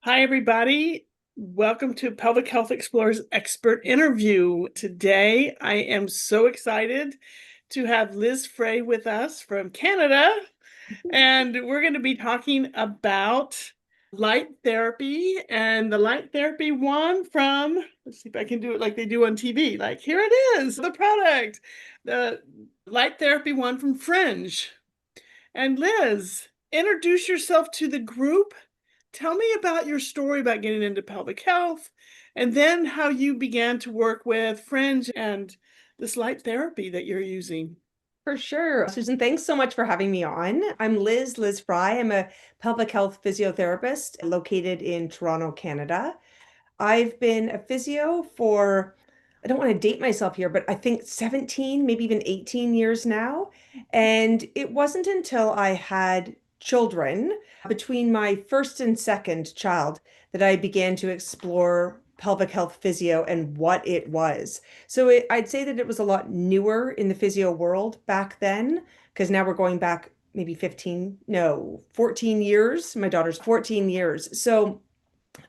Hi, everybody. Welcome to Pelvic Health Explorers expert interview. Today, I am so excited to have Liz Frey with us from Canada, and we're going to be talking about light therapy and the light therapy one from, let's see if I can do it like they do on TV. Like, here it is, the product, the light therapy one from Fringe. And Liz, introduce yourself to the group. Tell me about your story about getting into pelvic health and then how you began to work with Fringe and this light therapy that you're using. For sure. Susan, thanks so much for having me on. I'm Liz Frey. I'm a pelvic health physiotherapist located in Toronto, Canada. I've been a physio for, I don't want to date myself here, but I think 17, maybe even 18 years now. And it wasn't until I had children, between my first and second child, that I began to explore pelvic health physio and what it was. I'd say that it was a lot newer in the physio world back then, because now we're going back maybe 15, no, 14 years. My daughter's 14 years. So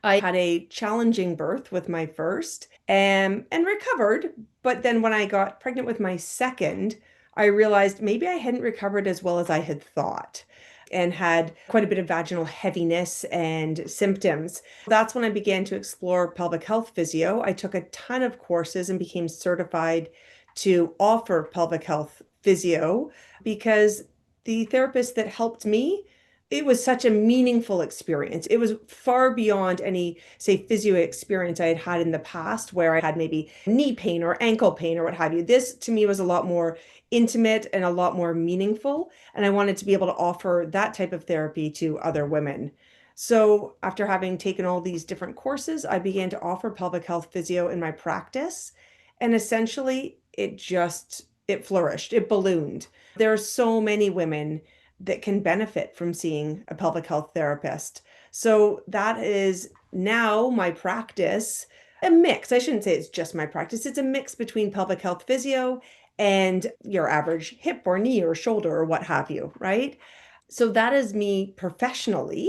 I had a challenging birth with my first and recovered. But then when I got pregnant with my second, I realized maybe I hadn't recovered as well as I had thought and had quite a bit of vaginal heaviness and symptoms. That's when I began to explore pelvic health physio. I took a ton of courses and became certified to offer pelvic health physio because the therapist that helped me, it was such a meaningful experience. It was far beyond any, say, physio experience I had had in the past where I had maybe knee pain or ankle pain or what have you. This to me was a lot more intimate and a lot more meaningful. And I wanted to be able to offer that type of therapy to other women. So after having taken all these different courses, I began to offer pelvic health physio in my practice. And essentially, it flourished, it ballooned. There are so many women that can benefit from seeing a pelvic health therapist. So that is now my practice, a mix. I shouldn't say it's just my practice. It's a mix between pelvic health physio and your average hip or knee or shoulder or what have you, right? So that is me professionally.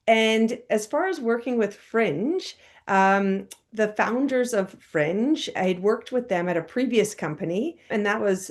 And as far as working with Fringe, the founders of Fringe, I had worked with them at a previous company, and that was,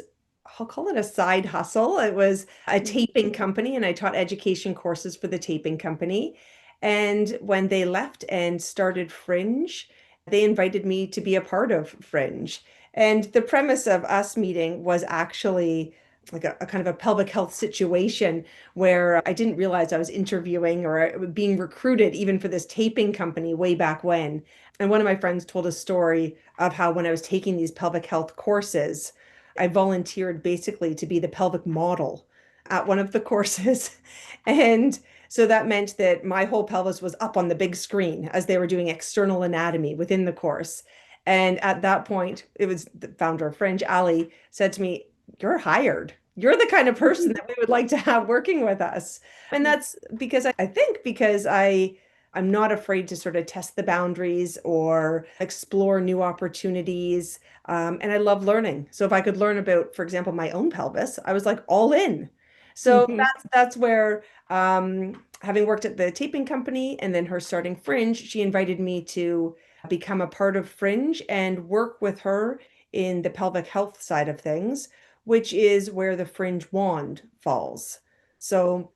I'll call it a side hustle. It was a taping company, and I taught education courses for the taping company. And when they left and started Fringe, they invited me to be a part of Fringe. And the premise of us meeting was actually like a kind of a pelvic health situation where I didn't realize I was interviewing or being recruited even for this taping company way back when. And one of my friends told a story of how when I was taking these pelvic health courses, I volunteered basically to be the pelvic model at one of the courses. And so that meant that my whole pelvis was up on the big screen as they were doing external anatomy within the course. And at that point, it was the founder of Fringe, Ali, said to me, "You're hired. You're the kind of person that we would like to have working with us." And that's because I think because I'm not afraid to sort of test the boundaries or explore new opportunities. And I love learning. So if I could learn about, for example, my own pelvis, I was like all in. So Mhm. that's where, having worked at the taping company and then her starting Fringe, she invited me to become a part of Fringe and work with her in the pelvic health side of things, which is where the Fringe wand falls. So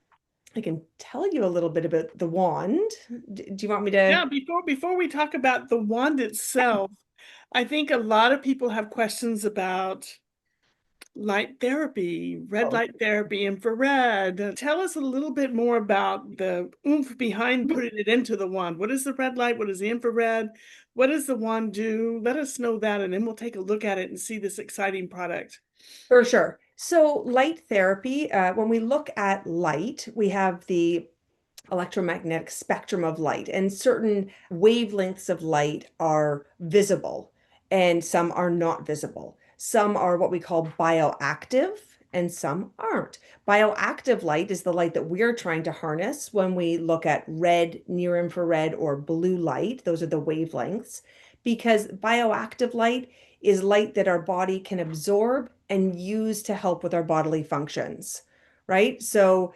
I can tell you a little bit about the wand. Do you want me to? Yeah, before we talk about the wand itself, I think a lot of people have questions about light therapy, red Oh, light therapy, infrared. Tell us a little bit more about the oomph behind putting it into the wand. What is the red light? What is the infrared? What does the wand do? Let us know that, and then we'll take a look at it and see this exciting product. for sure. So light therapy, when we look at light, we have the electromagnetic spectrum of light, and certain wavelengths of light are visible, and some are not visible. Some are what we call bioactive, and some aren't. Bioactive light is the light that we're trying to harness when we look at red, near infrared, or blue light. Those are the wavelengths, because bioactive light is light that our body can absorb and use to help with our bodily functions, right? So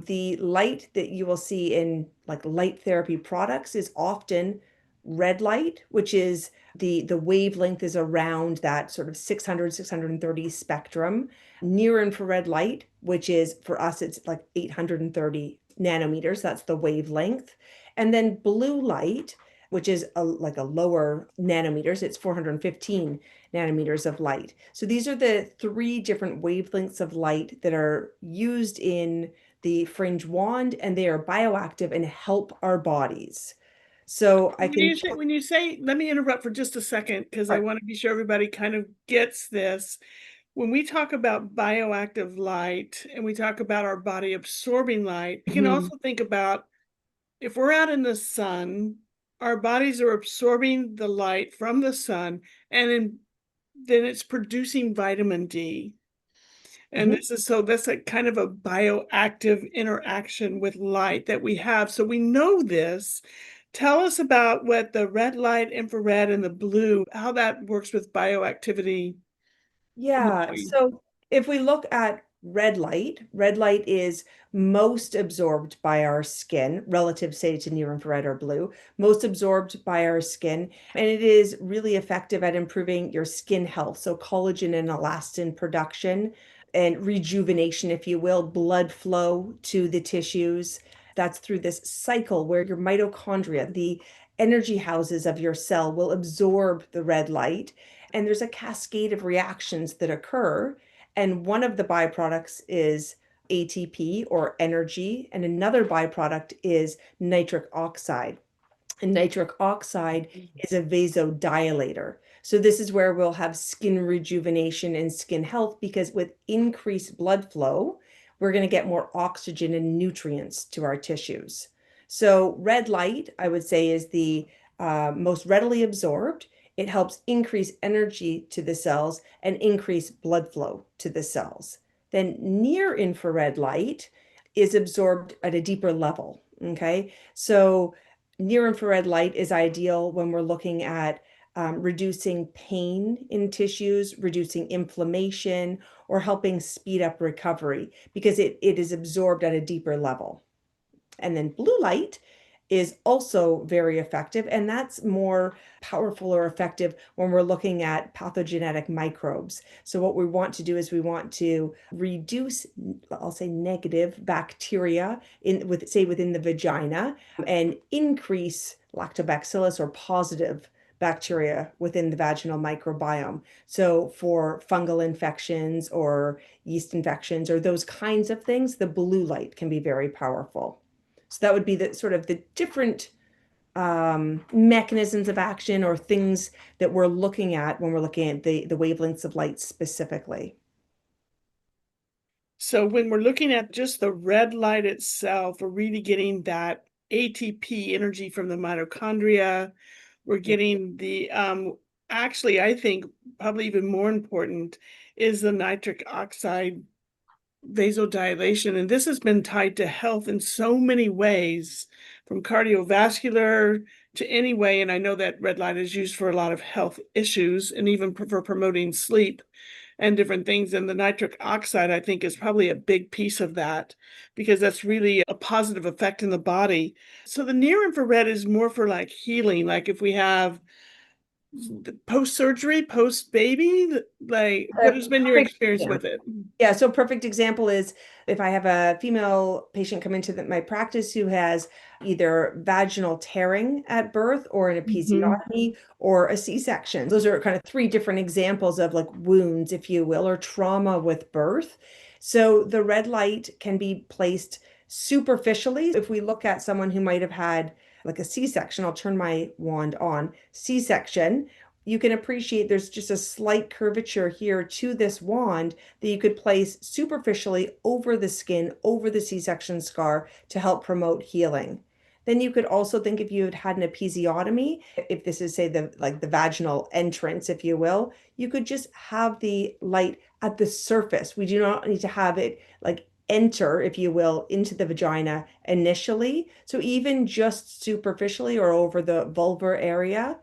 The light that you will see in like light therapy products is often red light, which is the wavelength is around that sort of 600, 630 spectrum. Near infrared light, which is for us, it's like 830 nanometers. That's the wavelength. And then blue light, which is like a lower nanometers, it's 415 nanometers of light. So these are the three different wavelengths of light that are used in the Fringe wand, and they are bioactive and help our bodies. So I can When you say, let me interrupt for just a second, because I want to be sure everybody kind of gets this. When we talk about bioactive light and we talk about our body absorbing light, you can also think about if we're out in the sun, our bodies are absorbing the light from the sun, and then it's producing vitamin D. And this is that's a kind of a bioactive interaction with light that we have. So we know this. Tell us about what the red light, infrared, and the blue, how that works with bioactivity in the Yeah, body. so if we look at red light is most absorbed by our skin relative, say, to near infrared or blue, most absorbed by our skin. And it is really effective at improving your skin health. So collagen and elastin production and rejuvenation, if you will, blood flow to the tissues. That's through this cycle where your mitochondria, the energy houses of your cell, will absorb the red light, and there's a cascade of reactions that occur. And one of the byproducts is ATP or energy, and another byproduct is nitric oxide. And nitric oxide is a vasodilator. So this is where we'll have skin rejuvenation and skin health, because with increased blood flow, we're going to get more oxygen and nutrients to our tissues. So red light, I would say, is the most readily absorbed. It helps increase energy to the cells and increase blood flow to the cells. Then near infrared light is absorbed at a deeper level. Okay. So near infrared light is ideal when we're looking at reducing pain in tissues, reducing inflammation, or helping speed up recovery, because it is absorbed at a deeper level. And then blue light is also very effective, and that's more powerful or effective when we're looking at pathogenic microbes. So what we want to do is we want to reduce, I'll say, negative bacteria within the vagina, and increase lactobacillus or positive bacteria within the vaginal microbiome. So for fungal infections or yeast infections or those kinds of things, the blue light can be very powerful. So that would be the sort of the different mechanisms of action or things that we're looking at when we're looking at the wavelengths of light specifically. So when we're looking at just the red light itself, we're really getting that ATP energy from the mitochondria. We're getting the actually, I think probably even more important is the nitric oxide vasodilation. And this has been tied to health in so many ways, from cardiovascular to any way. And I know that red light is used for a lot of health issues and even for promoting sleep and different things. And the nitric oxide, I think, is probably a big piece of that, because that's really a positive effect in the body. So the near infrared is more for like healing, like if we have post-surgery, post-baby, like what has been your Perfect experience with example. it? Yeah, so perfect example is if I have a female patient come into my practice who has either vaginal tearing at birth or an episiotomy or a C-section. Those are kind of three different examples of like wounds, if you will, or trauma with birth. So the red light can be placed superficially. If we look at someone who might have had like a C-section, I'll turn my wand on, C-section, you can appreciate there's just a slight curvature here to this wand that you could place superficially over the skin, over the C-section scar, to help promote healing. Then you could also think, if you had had an episiotomy, if this is, say, the vaginal entrance, if you will, you could just have the light at the surface. We do not need to have it like enter, if you will, into the vagina initially. So even just superficially or over the vulvar area,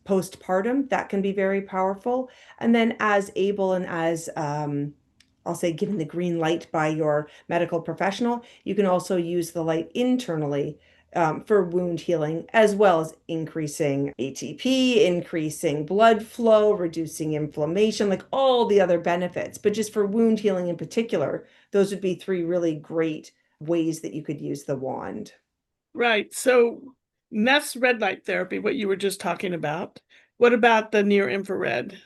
postpartum, that can be very powerful. And then as able and as I'll say, given the green light by your medical professional, you can also use the light internally for wound healing, as well as increasing ATP, increasing blood flow, reducing inflammation, like all the other benefits. But just for wound healing in particular, those would be three really great ways that you could use the wand. Right. So that's red light therapy, what you were just talking about. What about the near infrared?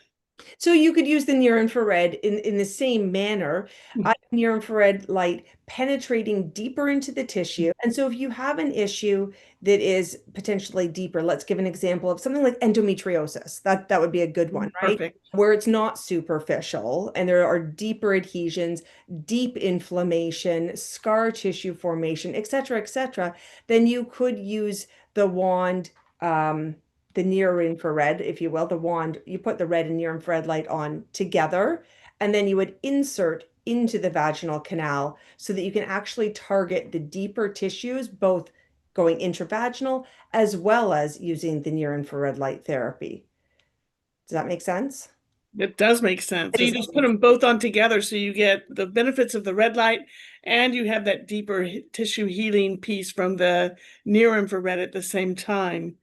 So you could use the near infrared in the same manner. I have near infrared light penetrating deeper into the tissue. And so if you have an issue that is potentially deeper, let's give an example of something like endometriosis. That would be a good one, right? Perfect. Where it's not superficial and there are deeper adhesions, deep inflammation, scar tissue formation, et cetera, then you could use the wand, the near infrared, if you will, the wand, you put the red and near infrared light on together, and then you would insert into the vaginal canal so that you can actually target the deeper tissues, both going intravaginal as well as using the near infrared light therapy. Does that make sense? It does make sense. So you just put them both on together so you get the benefits of the red light and you have that deeper tissue healing piece from the near infrared at the same time.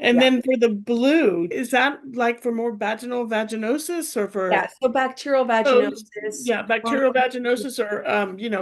And Yeah. then for the blue, is that like for more vaginal vaginosis or for Yeah, so bacterial vaginosis. yeah, bacterial vaginosis or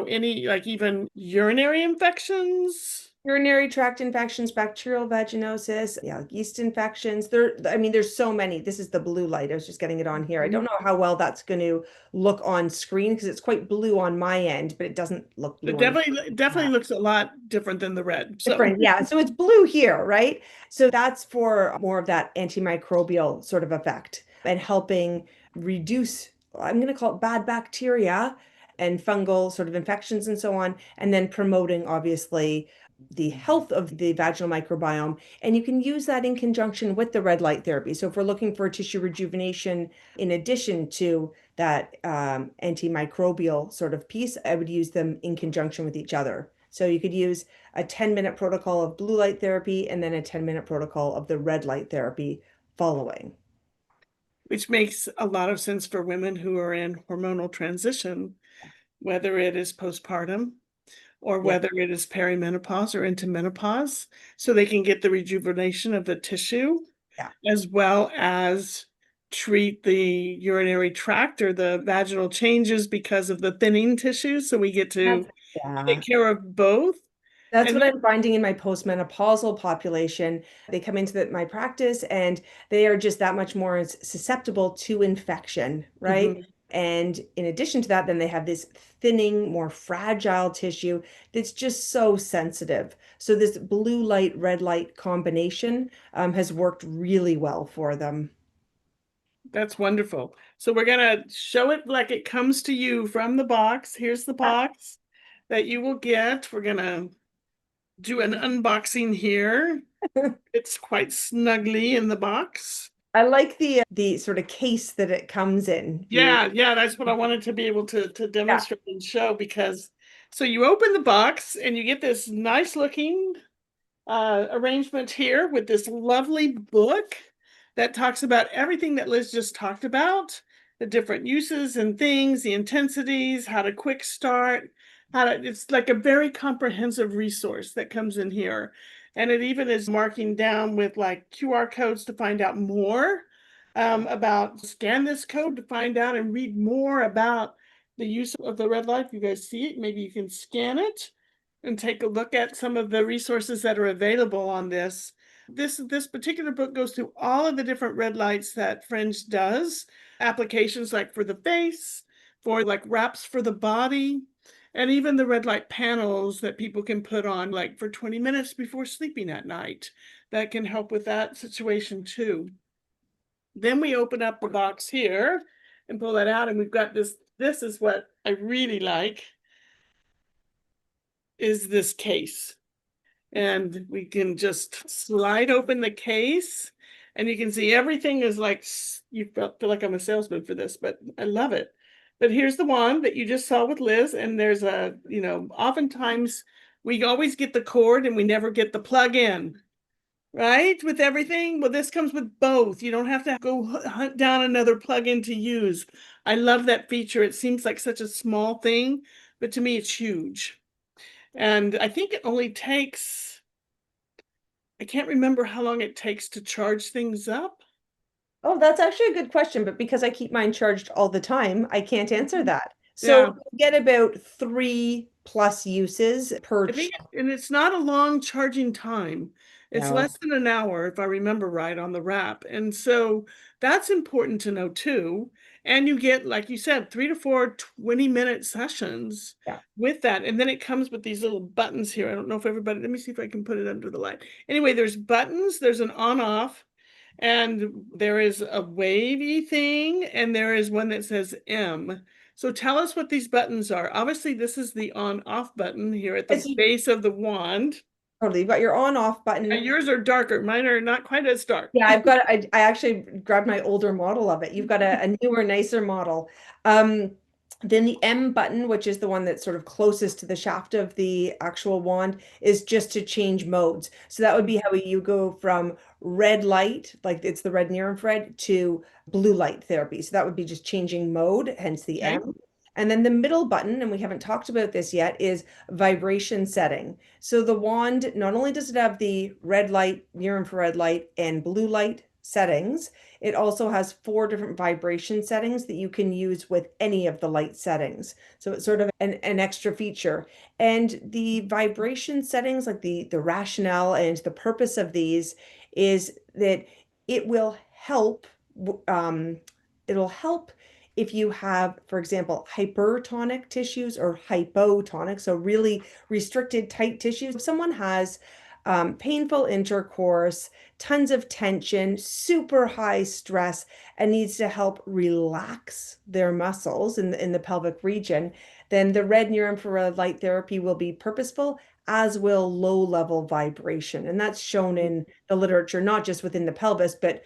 any like even urinary infections? Urinary tract infections, bacterial vaginosis, yeah, yeast infections. I mean, there's so many. This is the blue light. I was just getting it on here. I don't know how well that's going to look on screen because it's quite blue on my end, but it doesn't look blue It on definitely looks a lot different than the red. So different. Yeah. So it's blue here, right? So that's for more of that antimicrobial sort of effect and helping reduce, I'm going to call it bad bacteria and fungal sort of infections and so on, and then promoting obviously the health of the vaginal microbiome. And you can use that in conjunction with the red light therapy. So if we're looking for tissue rejuvenation, in addition to that antimicrobial sort of piece, I would use them in conjunction with each other. So you could use a 10-minute protocol of blue light therapy and then a 10-minute protocol of the red light therapy following. which makes a lot of sense for women who are in hormonal transition, whether it is postpartum or whether it is perimenopause or into menopause, so they can get the rejuvenation of the tissue Yeah. as well as treat the urinary tract or the vaginal changes because of the thinning tissue. So we get to take care of both. That's And what I'm finding in my postmenopausal population. They come into my practice and they are just that much more susceptible to infection, right? Mhm. And in addition to that, then they have this thinning, more fragile tissue that's just so sensitive. So this blue light, red light combination has worked really well for them. That's wonderful. So we're gonna show it like it comes to you from the box. Here's the box that you will get. We're gonna do an unboxing here. It's quite snugly in the box. I like the sort of case that it comes in. Yeah, that's what I wanted to be able to Yeah. demonstrate and show because so you open the box and you get this nice looking arrangement here with this lovely book that talks about everything that Liz just talked about, the different uses and things, the intensities, how to quick start, it's like a very comprehensive resource that comes in here. And it even is marking down with like QR codes to find out more about scan this code to find out and read more about the use of the red light. If you guys see it, maybe you can scan it and take a look at some of the resources that are available on this. This particular book goes through all of the different red lights that Fringe does, applications like for the face, for like wraps for the body, and even the red light panels that people can put on like for 20 minutes before sleeping at night. That can help with that situation too. Then we open up the box here and pull that out, and we've got this. This is what I really like, is this case. And we can just slide open the case and you can see everything is like, you feel like I'm a salesman for this, but I love it. But here's the one that you just saw with Liz, and there's oftentimes we always get the cord and we never get the plug in. right? With everything. Well, this comes with both. You don't have to go hunt down another plugin to use. I love that feature. It seems like such a small thing, but to me, it's huge. And I think it only takes, I can't remember how long it takes to charge things up. Oh, that's actually a good question, but because I keep mine charged all the time, I can't answer Mhm. that. So Yeah. you get about 3+ uses per I think, charge. and it's not a long charging time. It's No. less than an hour, if I remember right, on the wrap. And so that's important to know too. And you get, like you said, 3 to 4 20-minute sessions Yeah. with that. And then it comes with these little buttons here. I don't know if everybody, let me see if I can put it under the light. Anyway, there's buttons, there's an on off, and there is a wavy thing, and there is one that says M. So tell us what these buttons are. Obviously, this is the on-off button here at the Yes, you base of the wand. totally. You've got your on-off button. Yours are darker. Mine are not quite as dark. Yeah, I actually grabbed my older model of it. You've got a newer, nicer model. Um, then the M button, which is the one that's sort of closest to the shaft of the actual wand, is just to change modes. So that would be how you go from red light, like it's the red near infrared, to blue light therapy. So that would be just changing mode, hence the Okay. M. And then the middle button, and we haven't talked about this yet, is vibration setting. So the wand, not only does it have the red light, near infrared light, and blue light settings, it also has 4 different vibration settings that you can use with any of the light settings. So it's sort of an extra feature. And the vibration settings, like the rationale and the purpose of these, is that it will help, um, it'll help if you have, for example, hypertonic tissues or hypotonic, so really restricted, tight tissues. If someone has painful intercourse, tons of tension, super high stress, and needs to help relax their muscles in the pelvic region, then the red near infrared light therapy will be purposeful, as will low level vibration. And that's shown in the literature, not just within the pelvis, but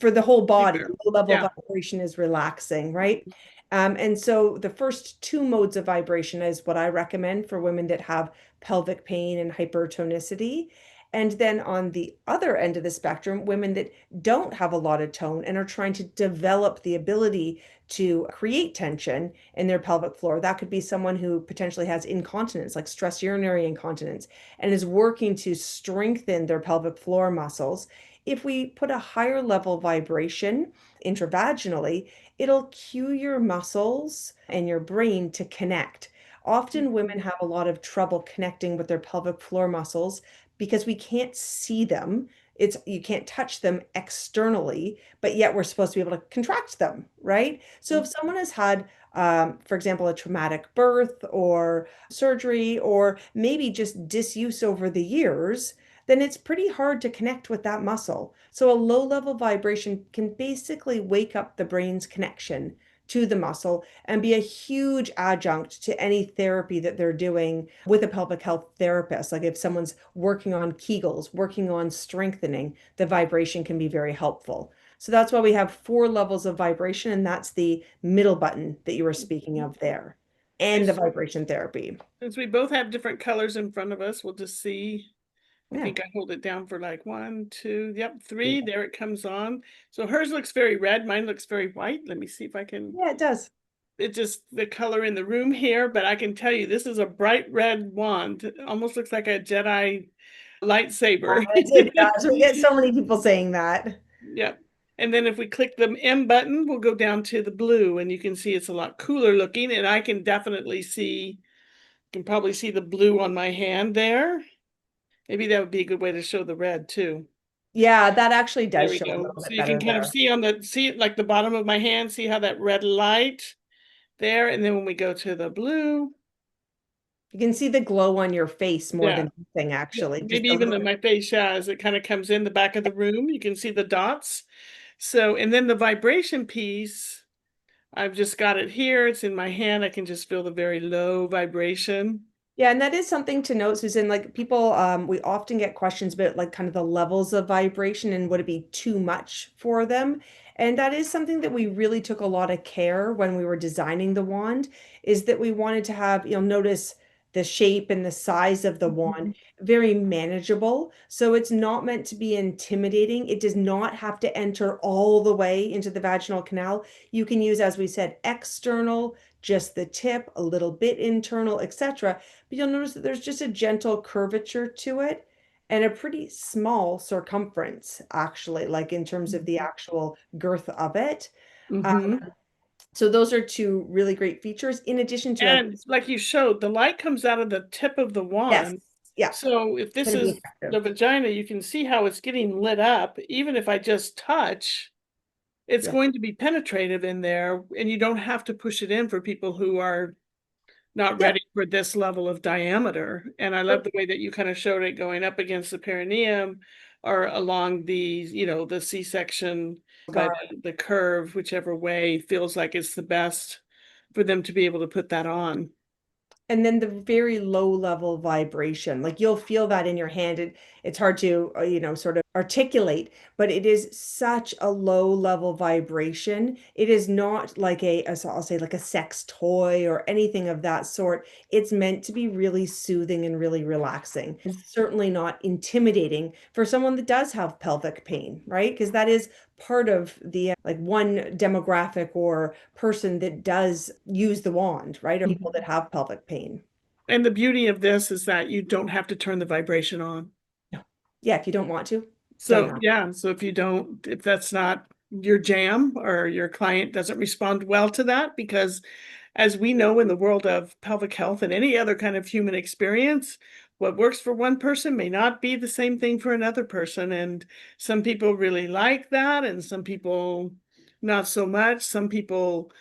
for the whole body. Everywhere. Low level Yeah. vibration is relaxing, right? And so the first 2 modes of vibration is what I recommend for women that have pelvic pain and hypertonicity. And then on the other end of the spectrum, women that don't have a lot of tone and are trying to develop the ability to create tension in their pelvic floor. That could be someone who potentially has incontinence, like stress urinary incontinence, and is working to strengthen their pelvic floor muscles. If we put a higher level vibration intravaginally, it'll cue your muscles and your brain to connect. Often women have a lot of trouble connecting with their pelvic floor muscles because we can't see them. It's you can't touch them externally, but yet we're supposed to be able to contract them, right? So if someone has had, for example, a traumatic birth or surgery, or maybe just disuse over the years, then it's pretty hard to connect with that muscle. So a low level vibration can basically wake up the brain's connection to the muscle and be a huge adjunct to any therapy that they're doing with a pelvic health therapist. Like if someone's working on Kegels, working on strengthening, the vibration can be very helpful. So that's why we have 4 levels of vibration, and that's the middle button that you were speaking of there, Okay. and the vibration therapy. Since we both have different colors in front of us, we'll just see. I Yeah. think I hold it down for like 1, 2, yep, 3. There it comes on. So hers looks very red. Mine looks very white. Let me see if I can, Yeah, it does. it just the color in the room here, but I can tell you this is a bright red wand. It almost looks like a Jedi lightsaber. It does. We get so many people saying that. Yep. And then if we click the M button, we'll go down to the blue, and you can see it's a lot cooler looking, and I can definitely see, can probably see the blue on my hand there. Maybe that would be a good way to show the red too. Yeah, that actually There does we show a go. little So bit you can better kind of there. see on the, see it like the bottom of my hand, see how that red light there. And then when we go to the blue, You can see the glow on your face more yeah, than anything, actually. Just maybe a even little. my face, yeah, as it kind of comes in the back of the room, you can see the dots. So, and then the vibration piece, I've just got it here. It's in my hand. I can just feel the very low vibration. Yeah, and that is something to note, Susan. Like people, we often get questions about like kind of the levels of vibration and would it be too much for them? And that is something that we really took a lot of care when we were designing the wand, is that we wanted to have, you'll notice the shape and the size of the wand, Mhm. very manageable. So it's not meant to be intimidating. It does not have to enter all the way into the vaginal canal. You can use, as we said, external, just the tip, a little bit internal, etc. But you'll notice that there's just a gentle curvature to it and a pretty small circumference, actually, like in terms of the actual girth of it. Mhm. So those are two really great features, in addition to, as And like you showed, the light comes out of the tip of the yes, wand. yeah, So if this going to be is the effective. vagina, you can see how it's getting lit up. Even if I just touch, it's Yeah. going to be penetrative in there, and you don't have to push it in for people who are not Yeah. ready for this level of diameter. And I love the way that you kind of showed it going up against the perineum or along the C-section by the curve, whichever way feels like it's the best for them to be able to put that on. And then the very low level vibration, like you'll feel that in your hand. It's hard to, sort of articulate, but it is such a low level vibration. It is not like I'll say like a sex toy or anything of that sort. It's meant to be really soothing and really relaxing. It's certainly not intimidating for someone that does have pelvic pain, right? Because that is part of the like one demographic or person that does use the wand, right? Or people that Mhm. have pelvic pain. And the beauty of this is that you don't have to turn the vibration on. No. Yeah, if you don't want to, don't So have. yeah, so if that's not your jam or your client doesn't respond well to that, because as we know in the world of pelvic health and any other kind of human experience, what works for one person may not be the same thing for another person. And some people really like that, and some people not so much. Some people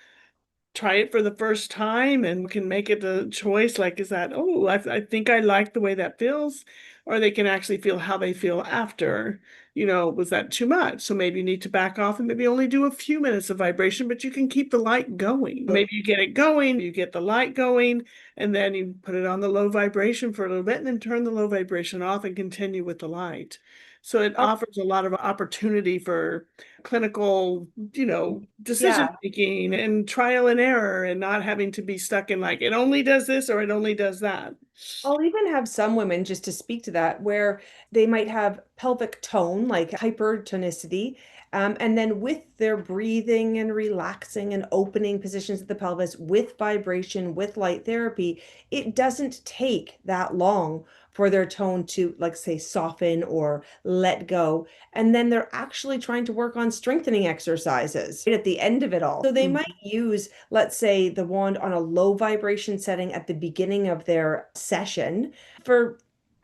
try it for the first time and can make it a choice like, is that, oh, I think I like the way that feels, or they can actually feel how they feel after, was that too much? So maybe you need to back off and maybe only do a few minutes of vibration, but you can keep the light going. Maybe you get it going, you get the light going, and then you put it on the low vibration for a little bit and then turn the low vibration off and continue with the light. So it Oh, offers a lot of opportunity for clinical, decision yeah. making and trial and error and not having to be stuck in like, it only does this or it only does that. I'll even have some women, just to speak to that, where they might have pelvic tone, like hypertonicity, and then with their breathing and relaxing and opening positions of the pelvis with vibration, with light therapy, it doesn't take that long for their tone to, like, say, soften or let go. And then they're actually trying to work on strengthening exercises right at the end of it all. So they might Mhm. use, let's say, the wand on a low vibration setting at the beginning of their session for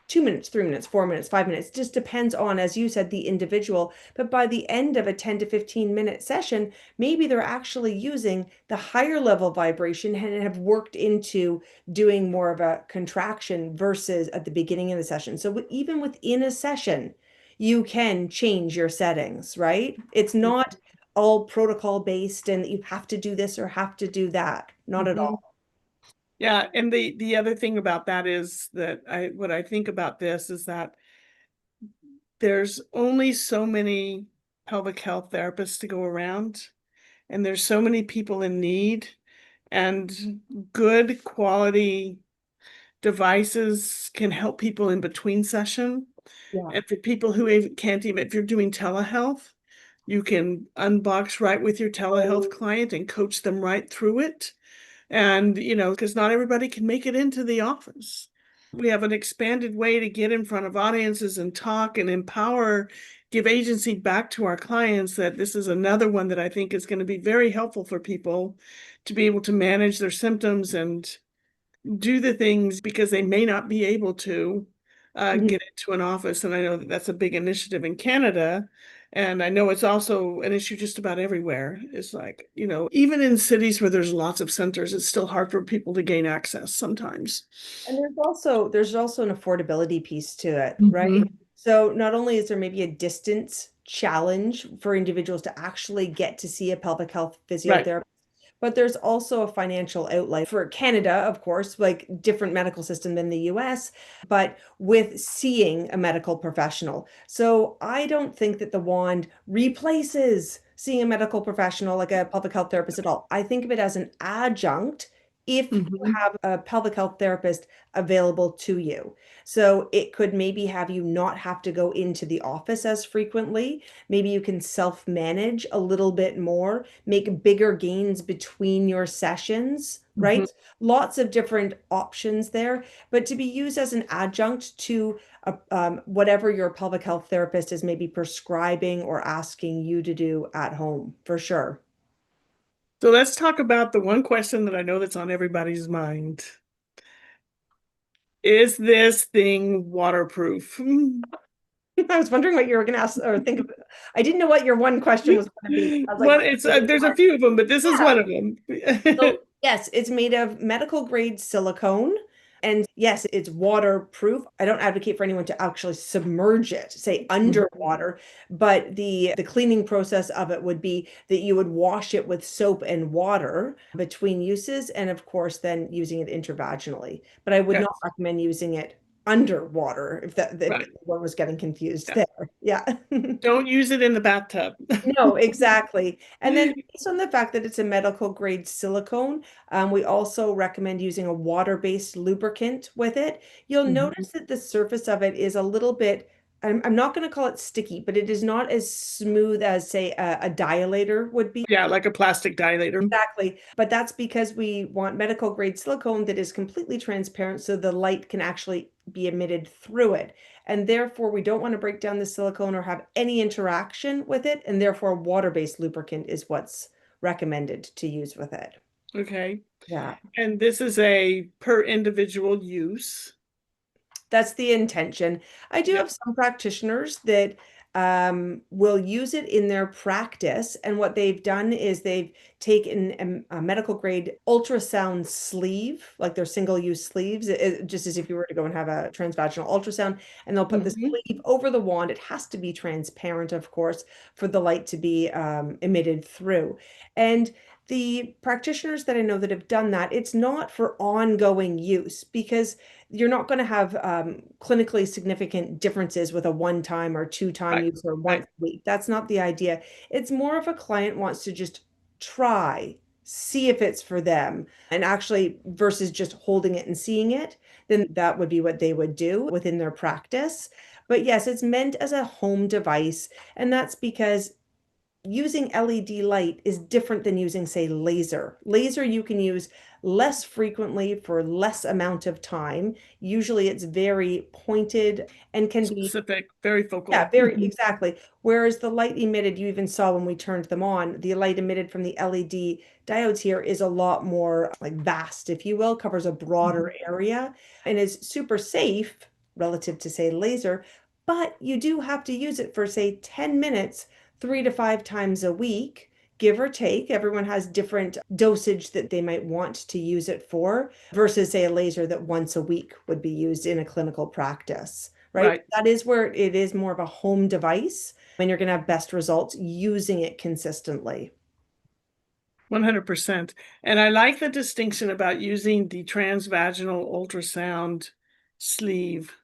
2 minutes, 3 minutes, 4 minutes, 5 minutes, just depends on, as you said, the individual. But by the end of a 10 to 15-minute session, maybe they're actually using the higher level vibration and have worked into doing more of a contraction versus at the beginning of the session. So even within a session, you can change your settings, right? It's not all protocol based and you have to do this or have to do that. Not at Mhm. all. Yeah, and the other thing about that is that what I think about this is that there's only so many pelvic health therapists to go around, and there's so many people in need, and good quality devices can help people in between session. Yeah. And for people who can't even, if you're doing telehealth, you can unbox right with your telehealth client and coach them right through it. And, because not everybody can make it into the office. We have an expanded way to get in front of audiences and talk and empower, give agency back to our clients. That this is another one that I think is going to be very helpful for people to be able to manage their symptoms and do the things because they may not be able to Mhm. get into an office. And I know that that's a big initiative in Canada. And I know it's also an issue just about everywhere. It's like, even in cities where there's lots of centers, it's still hard for people to gain access sometimes. And there's also an affordability piece to it, right? Mhm. So not only is there maybe a distance challenge for individuals to actually get to see a pelvic health Right. physiotherapist, but there's also a financial outlay for Canada, of course, like different medical system than the US, but with seeing a medical professional. So I don't think that the wand replaces seeing a medical professional like a public health therapist at all. I think of it as an adjunct if you Mhm. have a pelvic health therapist available to you. So it could maybe have you not have to go into the office as frequently. Maybe you can self-manage a little bit more, make bigger gains between your sessions, Mhm. right? Lots of different options there, but to be used as an adjunct to whatever your pelvic health therapist is maybe prescribing or asking you to do at home, for sure. So let's talk about the one question that I know that's on everybody's mind. Is this thing waterproof? I was wondering what you were going to ask or think of. I didn't know what your one question was going to be. I was like, Well, it's is it there's a water? few of them, but this is Yeah. one of them. So, yes, it's made of medical grade silicone. And yes, it's waterproof. I don't advocate for anyone to actually submerge it, say Mhm. underwater, but the cleaning process of it would be that you would wash it with soap and water between uses, and of course, then using it intravaginally. But I would not Yes, recommend using it underwater if right. one was getting confused Yeah. there. Yeah. Don't use it in the bathtub. No, exactly. And then based on the fact that it's a medical grade silicone, we also recommend using a water-based lubricant with it. You'll Mhm. notice that the surface of it is a little bit, I'm not going to call it sticky, but it is not as smooth as, say, a dilator would be. Yeah, like a plastic dilator. Exactly. But that's because we want medical grade silicone that is completely transparent so the light can actually be emitted through it. And therefore, we don't want to break down the silicone or have any interaction with it. And therefore, water-based lubricant is what's recommended to use with it. Okay. Yeah. And this is a per individual use. That's the intention. I do Yep. have some practitioners that will use it in their practice. And what they've done is they've taken a medical grade ultrasound sleeve, like their single use sleeves, just as if you were to go and have a transvaginal ultrasound, and they'll put the Mhm. sleeve over the wand. It has to be transparent, of course, for the light to be emitted through. And the practitioners that I know that have done that, it's not for ongoing use because you're not going to have clinically significant differences with a one-time or two-time Right. use or once Right. a week. That's not the idea. It's more of a client wants to just try, see if it's for them, and actually versus just holding it and seeing it, then that would be what they would do within their practice. But yes, it's meant as a home device, and that's because using LED light is different than using, say, laser. Laser you can use less frequently for less amount of time. Usually it's very pointed and can be, Specific, very yeah, focal. very Mhm. exactly. Whereas the light emitted, you even saw when we turned them on, the light emitted from the LED diodes here is a lot more like vast, if you will, covers a broader Mhm. area and is super safe relative to, say, laser. But you do have to use it for, say, 10 minutes, 3 to 5 times a week, give or take. Everyone has different dosage that they might want to use it for versus, say, a laser that once a week would be used in a clinical practice, right? Right. That is where it is more of a home device and you're going to have best results using it consistently. 100%. And I like the distinction about using the transvaginal ultrasound sleeve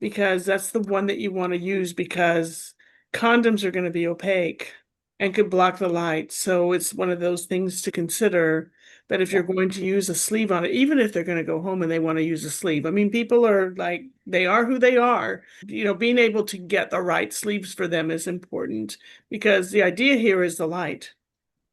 because that's the one that you want to use because condoms are going to be opaque and could block the light. So it's one of those things to consider that if Yeah. you're going to use a sleeve on it, even if they're going to go home and they want to use a sleeve. I mean, people are like, they are who they are. Being able to get the right sleeves for them is important because the idea here is the light.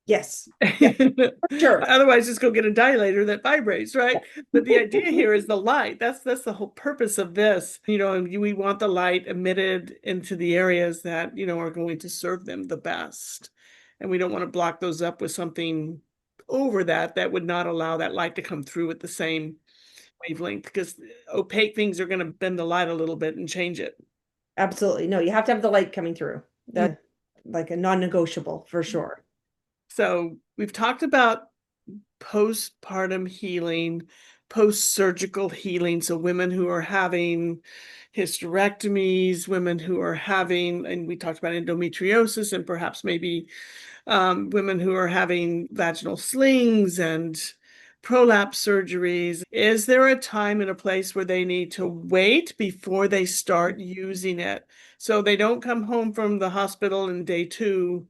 Yes. Yeah, for sure. Otherwise, just go get a dilator that vibrates, right? But the idea here is the light. That's the whole purpose of this. And we want the light emitted into the areas that, are going to serve them the best. And we don't want to block those up with something over that would not allow that light to come through at the same wavelength because opaque things are going to bend the light a little bit and change it. Absolutely. No, you have to have the light coming through. That's like a non-negotiable for sure. So we've talked about postpartum healing, post-surgical healing. So women who are having hysterectomies, women who are having, and we talked about endometriosis and perhaps maybe women who are having vaginal slings and prolapse surgeries. Is there a time and a place where they need to wait before they start using it? So they don't come home from the hospital in day 2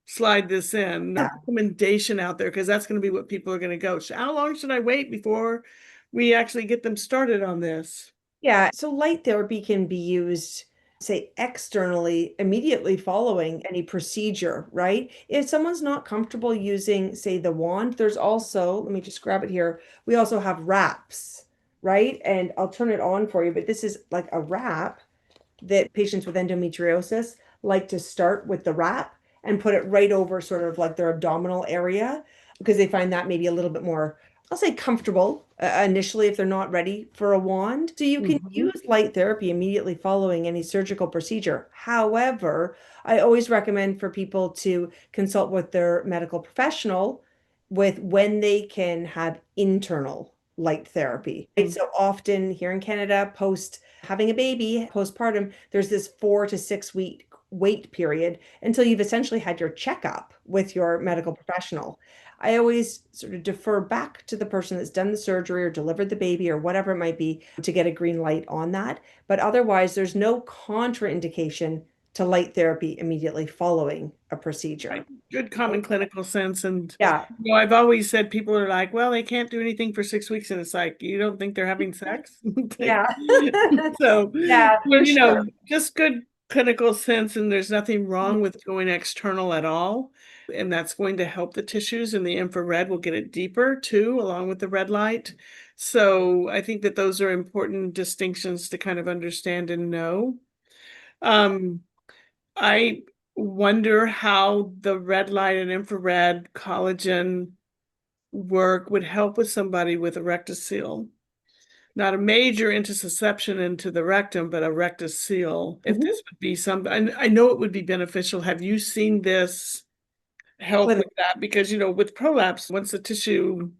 slide this in, no Yeah. recommendation out there, because that's going to be what people are going to go. How long should I wait before we actually get them started on this? Yeah, so light therapy can be used, say, externally immediately following any procedure, right? If someone's not comfortable using, say, the wand, there's also, let me just grab it here, we also have wraps, right? And I'll turn it on for you, but this is like a wrap that patients with endometriosis like to start with the wrap and put it right over sort of like their abdominal area because they find that maybe a little bit more, I'll say, comfortable initially if they're not ready for a wand. So you can Mhm. use light therapy immediately following any surgical procedure. However, I always recommend for people to consult with their medical professional with when they can have internal light therapy. Right? So often here in Canada, post having a baby, postpartum, there's this 4 to 6 week wait period until you've essentially had your checkup with your medical professional. I always sort of defer back to the person that's done the surgery or delivered the baby or whatever it might be to get a green light on that. But otherwise, there's no contraindication to light therapy immediately following a procedure. Right. Good common clinical sense. And, Yeah. I've always said people are like, well, they can't do anything for 6 weeks. And it's like, you don't think they're having sex? Yeah. So, Yeah, for sure. just good clinical sense. And there's nothing wrong with going external at all. And that's going to help the tissues. And the infrared will get it deeper too, along with the red light. So I think that those are important distinctions to kind of understand and know. Um, I wonder how the red light and infrared collagen work would help with somebody with a rectocele. Not a major intussusception into the rectum, but a rectocele. If Mhm. this would be I know it would be beneficial. Have you seen this help with that? Because, with prolapse, once the tissue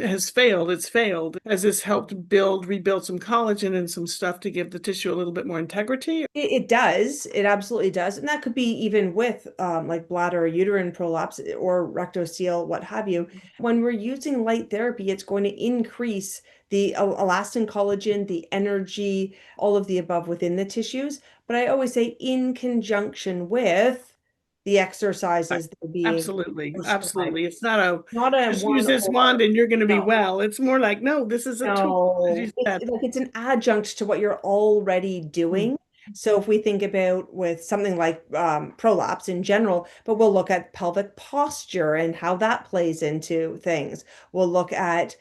has failed, it's failed. Has this helped rebuild some collagen and some stuff to give the tissue a little bit more integrity? It does. It absolutely does. And that could be even with like bladder or uterine prolapse or rectocele, what have you. When we're using light therapy, it's going to increase the elastin collagen, the energy, all of the above within the tissues. But I always say in conjunction with the exercises that are being Absolutely. prescribed. Absolutely. It's not a Not a just use one this wand or and you're going to be no. well. It's more like, no, this is a tool, as you No, said. it's like it's an adjunct to what you're already Mm. doing. So if we think about with something like prolapse in general, but we'll look at pelvic posture and how that plays into things. We'll look at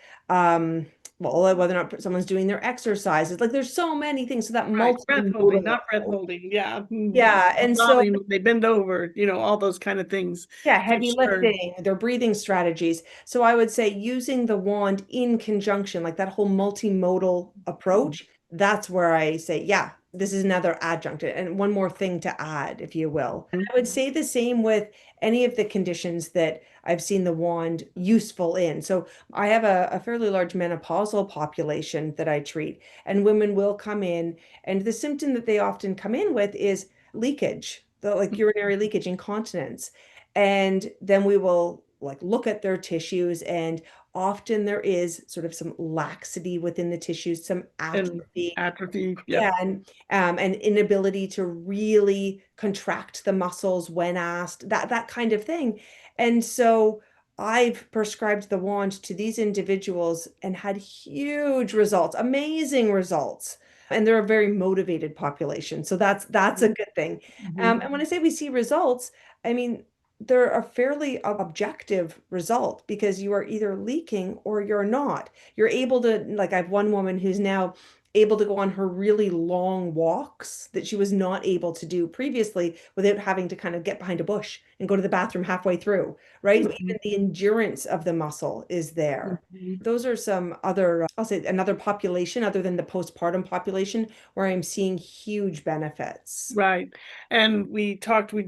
well, whether or not someone's doing their exercises. Like there's so many things. So that Right. Breath holding, multimodal not breath approach. holding. Yeah. Yeah, and so Nodding when they bend over, all those kind of things yeah, for heavy sure. lifting, their breathing strategies. So I would say using the wand in conjunction, like that whole multimodal approach, that's where I say, yeah, this is another adjunct and one more thing to add, if you will. And I would say the same with any of the conditions that I've seen the wand useful in. So I have a fairly large menopausal population that I treat, and women will come in, and the symptom that they often come in with is leakage, the like urinary leakage, incontinence. And then we will like look at their tissues, and often there is sort of some laxity within the tissues, some And atrophy. atrophy. Yeah, Yep. and inability to really contract the muscles when asked, that kind of thing. And so I've prescribed the wand to these individuals and had huge results, amazing results. And they're a very motivated population. So that's a good thing. Mhm. And when I say we see results, I mean they're a fairly objective result because you are either leaking or you're not. You're able to, like, I have one woman who's now able to go on her really long walks that she was not able to do previously without having to kind of get behind a bush and go to the bathroom halfway through, right? So Mhm. even the endurance of the muscle is there. Mhm. Those are some other, I'll say another population other than the postpartum population where I'm seeing huge benefits. Right. And we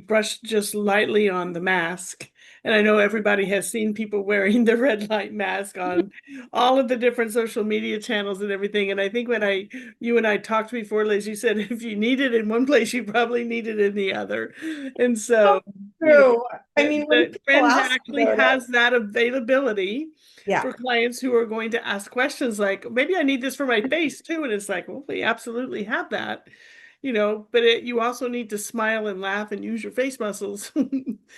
brushed just lightly on the mask. And I know everybody has seen people wearing the red light mask on all of the different social media channels and everything. And I think you and I talked before, Liz, you said if you need it in one place, you probably need it in the other. And So so, true. I mean, when the people Fringe ask actually about it, has that availability yeah. for clients who are going to ask questions like, maybe I need this for my face too. And it's like, well, we absolutely have that. but you also need to smile and laugh and use your face muscles.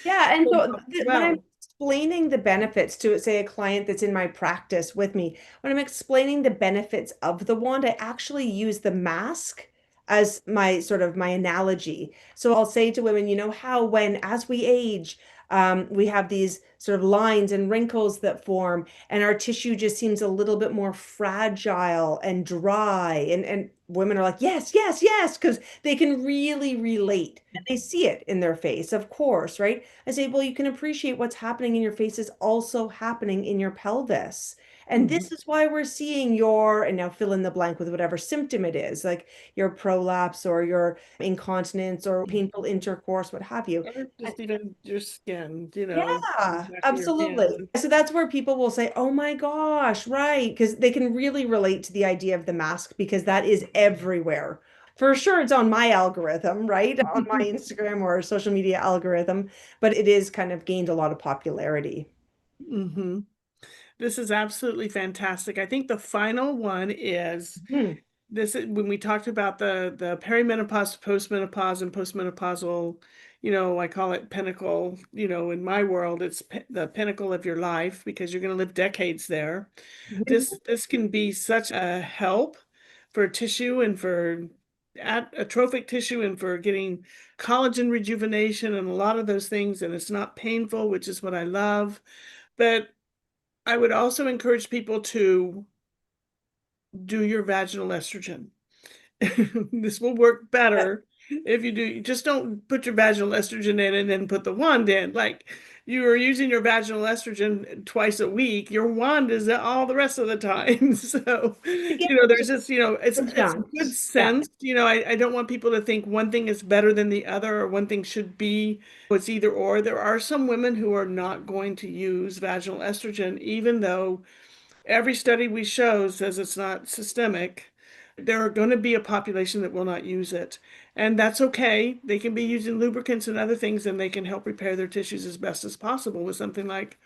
Yeah, and so when I'm Well. explaining the benefits to, say, a client that's in my practice with me, when I'm explaining the benefits of the wand, I actually use the mask as my sort of my analogy. So I'll say to women, you know how when as we age, we have these sort of lines and wrinkles that form, and our tissue just seems a little bit more fragile and dry. And women are like, yes, yes, yes, because they can really relate. And they see it in their face, of course, right? I say, well, you can appreciate what's happening in your face is also happening in your pelvis. And Mhm. this is why we're seeing your, and now fill in the blank with whatever symptom it is, like your prolapse or your incontinence or painful intercourse, what have you. Or And just even your skin, the yeah, back of your absolutely. hand. So that's where people will say, oh my gosh, right. Because they can really relate to the idea of the mask because that is everywhere. For sure, it's on my algorithm, right? On my Instagram or social media algorithm, but it is kind of gained a lot of popularity. Hmm. This is absolutely fantastic. I think the final one is Hmm. this when we talked about the perimenopause, postmenopause, and postmenopausal, I call it pinnacle. In my world, it's the pinnacle of your life because you're going to live decades there. This can be such a help for tissue and for atrophic tissue and for getting collagen rejuvenation and a lot of those things. And it's not painful, which is what I love. But I would also encourage people to do your vaginal estrogen. This will work better if you do. You just don't put your vaginal estrogen in and then put the wand in. Like you are using your vaginal estrogen twice a week. Your wand is all the rest of the time. So, Again, there's just, it's good adjunct. Yeah. sense. I don't want people to think one thing is better than the other or one thing should be. It's either or. There are some women who are not going to use vaginal estrogen, even though every study we show says it's not systemic. There are going to be a population that will not use it. And that's okay. They can be using lubricants and other things, and they can help repair their tissues as best as possible with something like,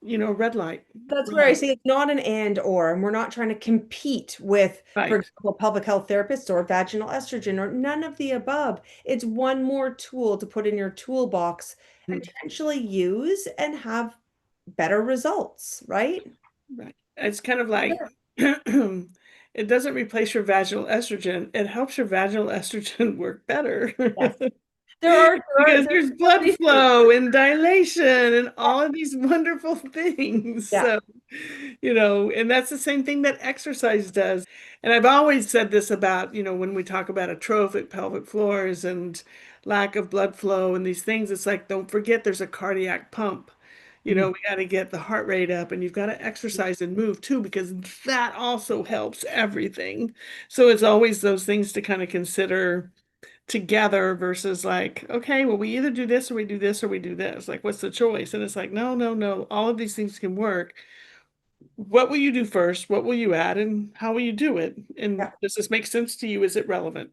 red light. That's Red where I light. say it's not an and or, and we're not trying to compete with, for Right. example, pelvic health therapists or vaginal estrogen or none of the above. It's one more tool to put in your toolbox, potentially use and have better results, right? Right. It's kind of like Sure. it doesn't replace your vaginal estrogen. It helps your vaginal estrogen work better. Yes. There Because are there's so blood many things. flow and dilation and all of these wonderful things. Yeah. So, and that's the same thing that exercise does. And I've always said this about, when we talk about atrophic pelvic floors and lack of blood flow and these things, it's like, don't forget there's a cardiac pump. Mhm. We got to get the heart rate up and you've got to exercise and move too, because that also helps everything. So it's always those things to kind of consider together versus like, okay, well, we either do this or we do this or we do this. Like, what's the choice? And it's like, no, no, no. All of these things can work. What will you do first? What will you add? And how will you do it? And Yeah. does this make sense to you? Is it relevant?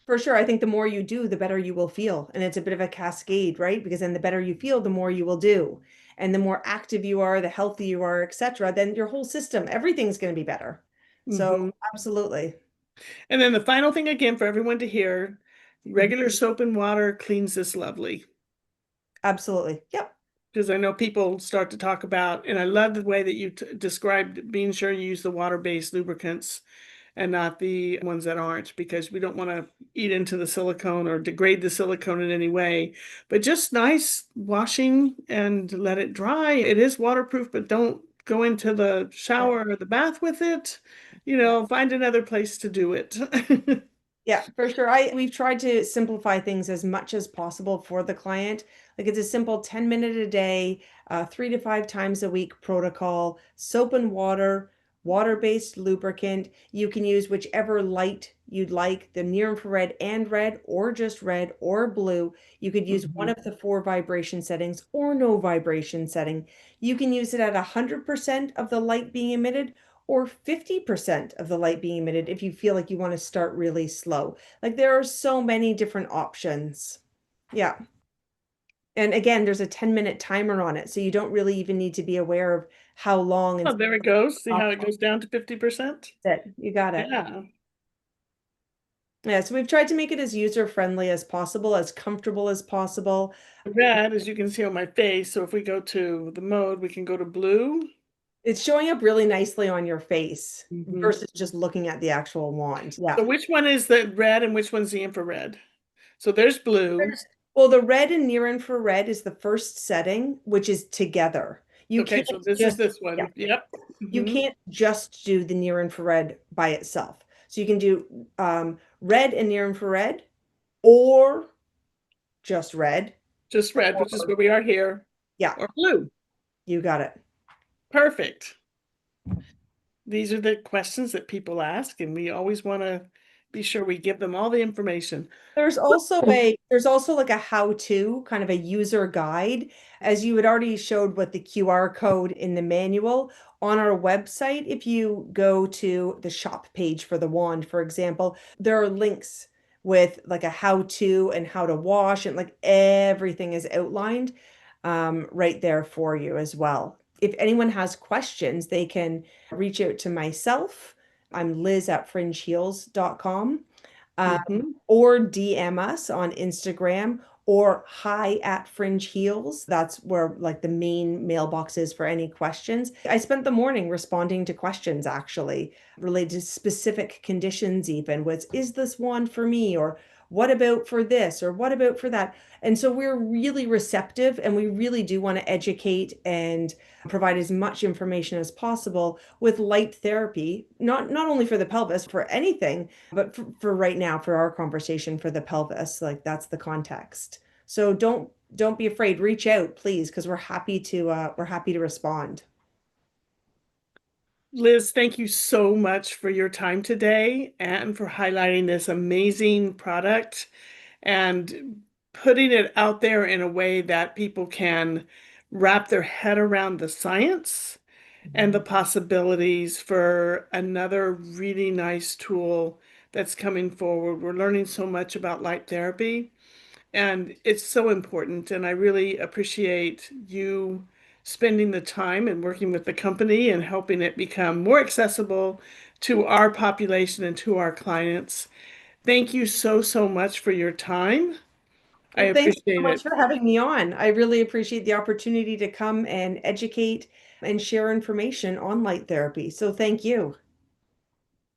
For sure. I think the more you do, the better you will feel. And it's a bit of a cascade, right? Because then the better you feel, the more you will do. And the more active you are, the healthier you are, etc., then your whole system, everything's going to be better. So Hmm. absolutely. And then the final thing again for everyone to hear, Mhm. regular soap and water cleans this lovely. Absolutely. Yep. Because I know people start to talk about, and I love the way that you described being sure you use the water-based lubricants and not the ones that aren't, because we don't want to eat into the silicone or degrade the silicone in any way. But just nice washing and let it dry. It is waterproof, but don't go into the Yeah. shower or the bath with it. Find another place to do it. Yeah, for sure. We've tried to simplify things as much as possible for the client. Like it's a simple 10-minute a day, 3 to 5 times a week protocol, soap and water, water-based lubricant. You can use whichever light you'd like, the near infrared and red, or just red or blue. You could use one Mhm. of the 4 vibration settings or no vibration setting. You can use it at 100% of the light being emitted or 50% of the light being emitted if you feel like you want to start really slow. Like there are so many different options. Yeah. And again, there's a 10-minute timer on it. So you don't really even need to be aware of how long and Oh, there it goes. See how off it goes down to 50%? it. You got it. Yeah. Yeah, so we've tried to make it as user-friendly as possible, as comfortable as possible. Red, as you can see on my face. So if we go to the mode, we can go to blue. It's showing up really nicely on your face Mhm. versus just looking at the actual wand. Yeah. So which one is the red and which one's the infrared? So there's blue. Well, the red and near infrared is the first setting, which is together. You Okay, can't so this is just, this yeah, one. Yep. you Hmm. can't just do the near infrared by itself. So you can do red and near infrared or just red. Just red, which is Or, where we are here, yeah, or blue. you got it. Perfect. These are the questions that people ask, and we always want to be sure we give them all the information. There's also like a how-to kind of a user guide, as you had already showed what the QR code in the manual on our website. If you go to the shop page for the wand, for example, there are links with like a how-to and how to wash, and like everything is outlined right there for you as well. If anyone has questions, they can reach out to myself. I'm liz@fringeheals.com, Hmm. or DM us on Instagram or hi@Fringe Heals. That's where like the main mailbox is for any questions. I spent the morning responding to questions actually related to specific conditions, even with is this wand for me? Or what about for this? Or what about for that? And so we're really receptive, and we really do want to educate and provide as much information as possible with light therapy, not only for the pelvis, for anything, but for right now, for our conversation, for the pelvis, like that's the context. So don't be afraid. Reach out, please, because we're happy to respond. Liz, thank you so much for your time today and for highlighting this amazing product and putting it out there in a way that people can wrap their head around the science and the possibilities for another really nice tool that's coming forward. We're learning so much about light therapy, and it's so important. And I really appreciate you spending the time and working with the company and helping it become more accessible to our population and to our clients. Thank you so, so much for your time. I Well, thank you so appreciate much it. for having me on. I really appreciate the opportunity to come and educate and share information on light therapy. So thank you.